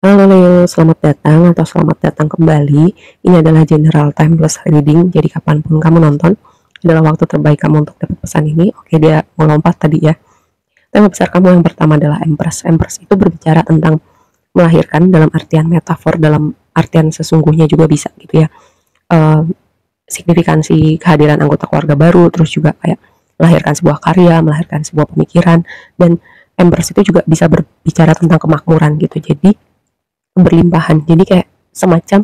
Halo Leo, selamat datang atau selamat datang kembali. Ini adalah general timeless reading, jadi kapanpun kamu nonton, adalah waktu terbaik kamu untuk dapat pesan ini. Oke, dia mau lompat tadi ya. Tema besar kamu yang pertama adalah Empress. Empress itu berbicara tentang melahirkan dalam artian metafor, dalam artian sesungguhnya juga bisa gitu ya. Eh, Signifikansi kehadiran anggota keluarga baru, terus juga kayak melahirkan sebuah karya, melahirkan sebuah pemikiran, dan Empress itu juga bisa berbicara tentang kemakmuran gitu. Jadi berlimpahan. Jadi kayak semacam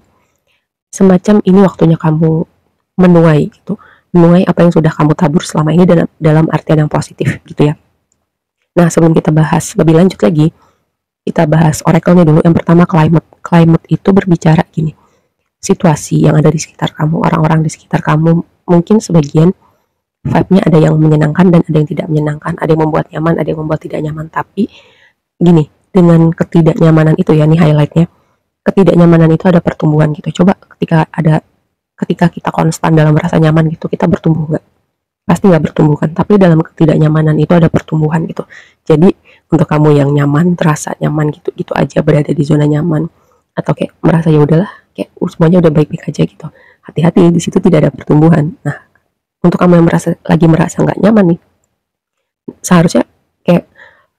semacam ini waktunya kamu menuai gitu. Menuai apa yang sudah kamu tabur selama ini dalam artian yang positif gitu ya. Nah, sebelum kita bahas lebih lanjut lagi, kita bahas oracle-nya dulu. Yang pertama climate. Climate itu berbicara gini. Situasi yang ada di sekitar kamu, orang-orang di sekitar kamu, mungkin sebagian vibe-nya ada yang menyenangkan dan ada yang tidak menyenangkan, ada yang membuat nyaman, ada yang membuat tidak nyaman, tapi gini, dengan ketidaknyamanan itu ya, nih highlightnya, ketidaknyamanan itu ada pertumbuhan gitu. Coba ketika kita konstan dalam rasa nyaman gitu, kita bertumbuh nggak? Pasti nggak bertumbuh kan, tapi dalam ketidaknyamanan itu ada pertumbuhan gitu. Jadi untuk kamu yang nyaman, terasa nyaman gitu gitu aja, berada di zona nyaman, atau kayak merasa ya udahlah, kayak semuanya udah baik-baik aja gitu, hati-hati, di situ tidak ada pertumbuhan. Nah, untuk kamu yang merasa nggak nyaman nih, seharusnya kayak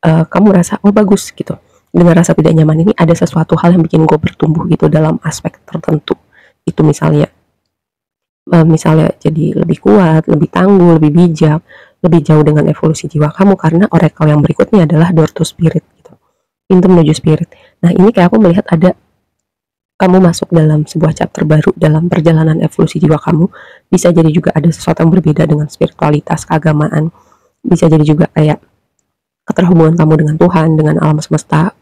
kamu merasa oh bagus gitu, dengan rasa tidak nyaman ini ada sesuatu hal yang bikin gue bertumbuh gitu dalam aspek tertentu. Itu misalnya jadi lebih kuat, lebih tangguh, lebih bijak, lebih jauh dengan evolusi jiwa kamu, karena oracle yang berikutnya adalah door to spirit gitu, pintu menuju spirit. Nah, ini kayak aku melihat ada kamu masuk dalam sebuah chapter baru dalam perjalanan evolusi jiwa kamu. Bisa jadi juga ada sesuatu yang berbeda dengan spiritualitas, keagamaan. Bisa jadi juga kayak keterhubungan kamu dengan Tuhan, dengan alam semesta,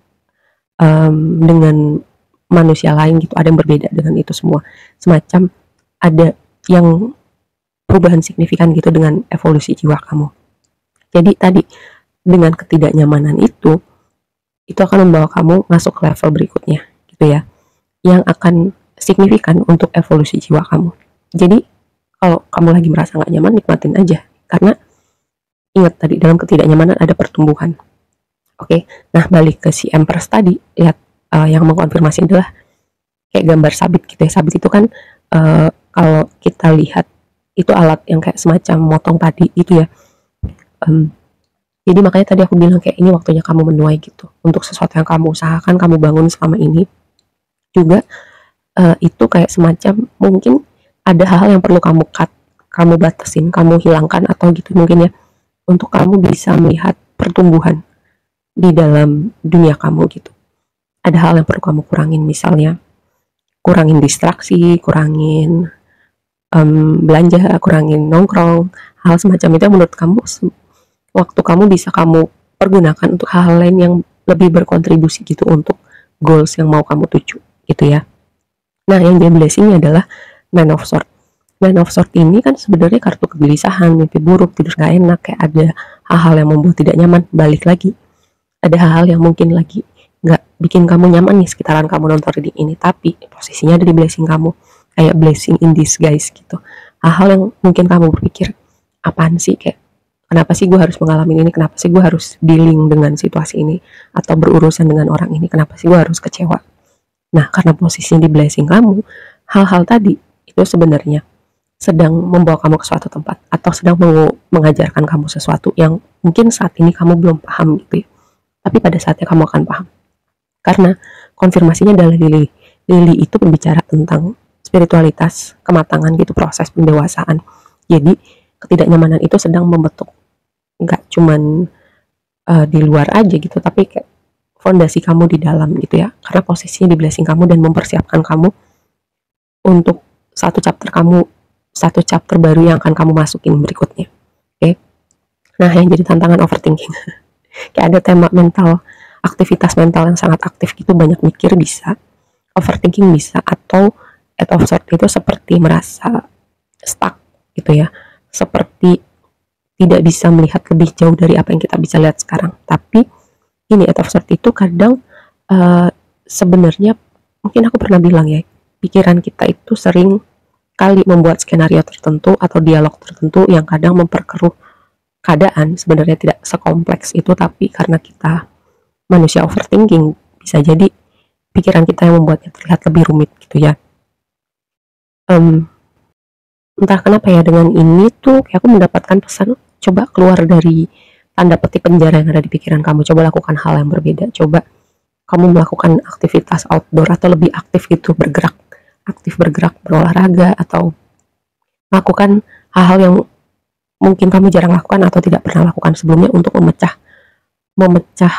dengan manusia lain gitu. Ada yang berbeda dengan itu semua. Semacam ada yang perubahan signifikan gitu dengan evolusi jiwa kamu. Jadi tadi dengan ketidaknyamanan itu akan membawa kamu masuk ke level berikutnya gitu ya, yang akan signifikan untuk evolusi jiwa kamu. Jadi kalau kamu lagi merasa nggak nyaman, nikmatin aja, karena ingat tadi dalam ketidaknyamanan ada pertumbuhan. Oke, nah balik ke si Empress tadi, lihat yang mengkonfirmasi adalah kayak gambar sabit gitu ya. Sabit itu kan kalau kita lihat itu alat yang kayak semacam motong padi itu ya. Jadi makanya tadi aku bilang kayak ini waktunya kamu menuai gitu untuk sesuatu yang kamu usahakan, kamu bangun selama ini. Juga itu kayak semacam mungkin ada hal-hal yang perlu kamu cut, kamu batasin, kamu hilangkan atau gitu mungkin ya, untuk kamu bisa melihat pertumbuhan di dalam dunia kamu gitu. Ada hal yang perlu kamu kurangin, misalnya kurangin distraksi, kurangin belanja, kurangin nongkrong, hal semacam itu yang menurut kamu waktu kamu bisa kamu pergunakan untuk hal-hal lain yang lebih berkontribusi gitu untuk goals yang mau kamu tuju gitu ya. Nah, yang jadi blessing adalah Nine of Swords. Nine of Swords ini kan sebenarnya kartu kegelisahan, mimpi buruk, tidur gak enak, kayak ada hal-hal yang membuat tidak nyaman. Balik lagi, ada hal-hal yang mungkin lagi gak bikin kamu nyaman nih sekitaran kamu nonton reading ini, tapi posisinya ada di blessing kamu, kayak blessing in disguise gitu. Hal-hal yang mungkin kamu berpikir, apaan sih, kayak kenapa sih gue harus mengalami ini, kenapa sih gue harus dealing dengan situasi ini, atau berurusan dengan orang ini, kenapa sih gue harus kecewa. Nah, karena posisinya di blessing kamu, hal-hal tadi itu sebenarnya sedang membawa kamu ke suatu tempat, atau sedang mengajarkan kamu sesuatu yang mungkin saat ini kamu belum paham gitu ya, tapi pada saatnya kamu akan paham. Karena konfirmasinya adalah Lily. Lily itu berbicara tentang spiritualitas, kematangan gitu, proses pendewasaan. Jadi ketidaknyamanan itu sedang membentuk, nggak cuman di luar aja gitu, tapi kayak fondasi kamu di dalam gitu ya, karena posisinya di blessing kamu dan mempersiapkan kamu untuk satu chapter baru yang akan kamu masukin berikutnya. Oke. Nah, yang jadi tantangan overthinking kayak ada tema mental, aktivitas mental yang sangat aktif gitu, banyak mikir bisa, overthinking bisa, atau eight of swords itu seperti merasa stuck gitu ya, seperti tidak bisa melihat lebih jauh dari apa yang kita bisa lihat sekarang. Tapi ini eight of swords itu kadang sebenarnya mungkin aku pernah bilang ya, pikiran kita itu sering kali membuat skenario tertentu atau dialog tertentu yang kadang memperkeruh keadaan. Sebenarnya tidak sekompleks itu, tapi karena kita manusia overthinking, bisa jadi pikiran kita yang membuatnya terlihat lebih rumit gitu ya. Entah kenapa ya, dengan ini tuh kayak aku mendapatkan pesan, coba keluar dari tanda petik penjara yang ada di pikiran kamu, coba lakukan hal yang berbeda, coba kamu melakukan aktivitas outdoor atau lebih aktif gitu, aktif bergerak, berolahraga, atau melakukan hal-hal yang mungkin kamu jarang lakukan atau tidak pernah lakukan sebelumnya untuk memecah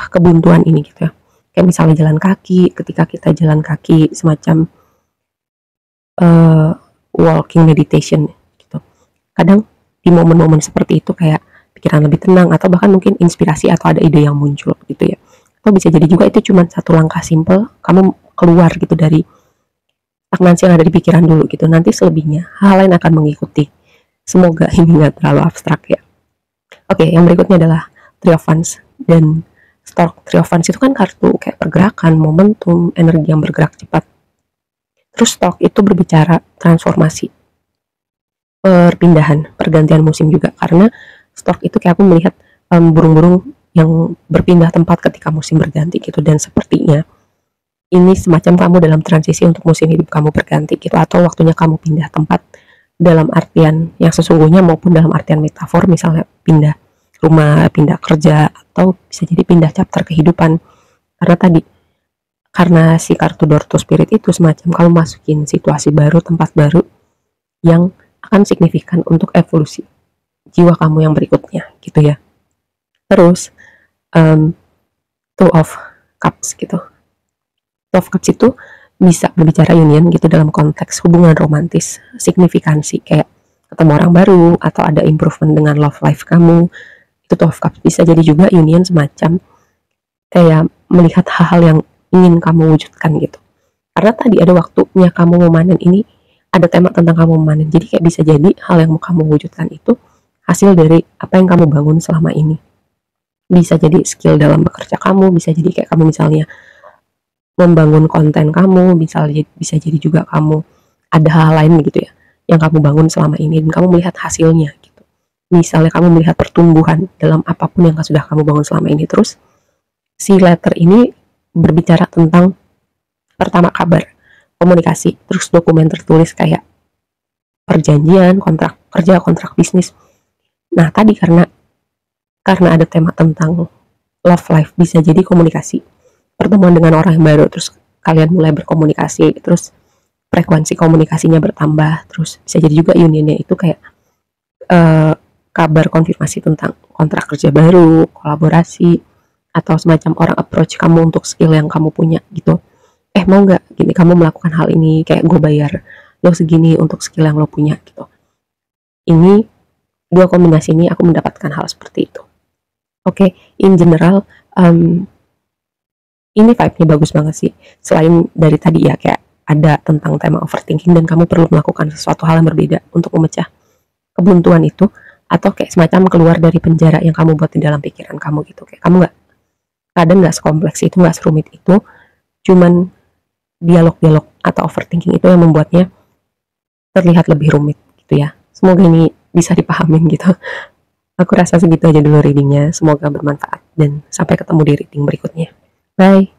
kebuntuan ini gitu ya. Kayak misalnya jalan kaki, ketika kita jalan kaki semacam walking meditation gitu. Kadang di momen-momen seperti itu kayak pikiran lebih tenang, atau bahkan mungkin inspirasi atau ada ide yang muncul gitu ya. Atau bisa jadi juga itu cuma satu langkah simple, kamu keluar gitu dari stagnansi yang ada di pikiran dulu gitu. Nanti selebihnya hal lain akan mengikuti. Semoga ini nggak terlalu abstrak ya. Oke, yang berikutnya adalah Three of Wands. Dan Three of Wands itu kan kartu kayak pergerakan, momentum, energi yang bergerak cepat. Terus Stork itu berbicara transformasi, perpindahan, pergantian musim juga. Karena Stork itu kayak aku melihat burung-burung yang berpindah tempat ketika musim berganti gitu. Dan sepertinya ini semacam kamu dalam transisi untuk musim hidup kamu berganti gitu, atau waktunya kamu pindah tempat dalam artian yang sesungguhnya maupun dalam artian metafor, misalnya pindah rumah, pindah kerja, atau bisa jadi pindah chapter kehidupan. Karena si kartu Door to Spirit itu semacam kamu masukin situasi baru, tempat baru yang akan signifikan untuk evolusi jiwa kamu yang berikutnya gitu ya. Terus Two of Cups gitu. Two of Cups itu bisa berbicara union gitu dalam konteks hubungan romantis, signifikansi kayak ketemu orang baru atau ada improvement dengan love life kamu. Itu Two of Cups. Bisa jadi juga union semacam kayak melihat hal-hal yang ingin kamu wujudkan gitu. Karena tadi ada waktunya kamu memanen ini, ada tema tentang kamu memanen. Jadi kayak bisa jadi hal yang mau kamu wujudkan itu hasil dari apa yang kamu bangun selama ini. Bisa jadi skill dalam bekerja kamu, bisa jadi kayak kamu misalnya membangun konten kamu, bisa jadi juga kamu ada hal lain gitu ya yang kamu bangun selama ini dan kamu melihat hasilnya gitu. Misalnya kamu melihat pertumbuhan dalam apapun yang sudah kamu bangun selama ini. Terus si letter ini berbicara tentang pertama kabar, komunikasi, terus dokumen tertulis kayak perjanjian, kontrak kerja, kontrak bisnis. Nah tadi karena ada tema tentang love life, bisa jadi komunikasi, pertemuan dengan orang yang baru, terus kalian mulai berkomunikasi, terus frekuensi komunikasinya bertambah, terus bisa jadi juga unionnya itu kayak kabar konfirmasi tentang kontrak kerja baru, kolaborasi, atau semacam orang approach kamu untuk skill yang kamu punya gitu. Mau nggak gini kamu melakukan hal ini, kayak gue bayar lo segini untuk skill yang lo punya gitu. Ini dua kombinasi ini aku mendapatkan hal seperti itu. Oke, in general ini vibe-nya bagus banget sih. Selain dari tadi ya kayak ada tentang tema overthinking dan kamu perlu melakukan sesuatu hal yang berbeda untuk memecah kebuntuan itu, atau kayak semacam keluar dari penjara yang kamu buat di dalam pikiran kamu gitu. Kayak kamu kadang nggak sekompleks itu, nggak serumit itu, cuman dialog-dialog atau overthinking itu yang membuatnya terlihat lebih rumit gitu ya. Semoga ini bisa dipahamin gitu. Aku rasa segitu aja dulu readingnya, semoga bermanfaat dan sampai ketemu di reading berikutnya. Bye.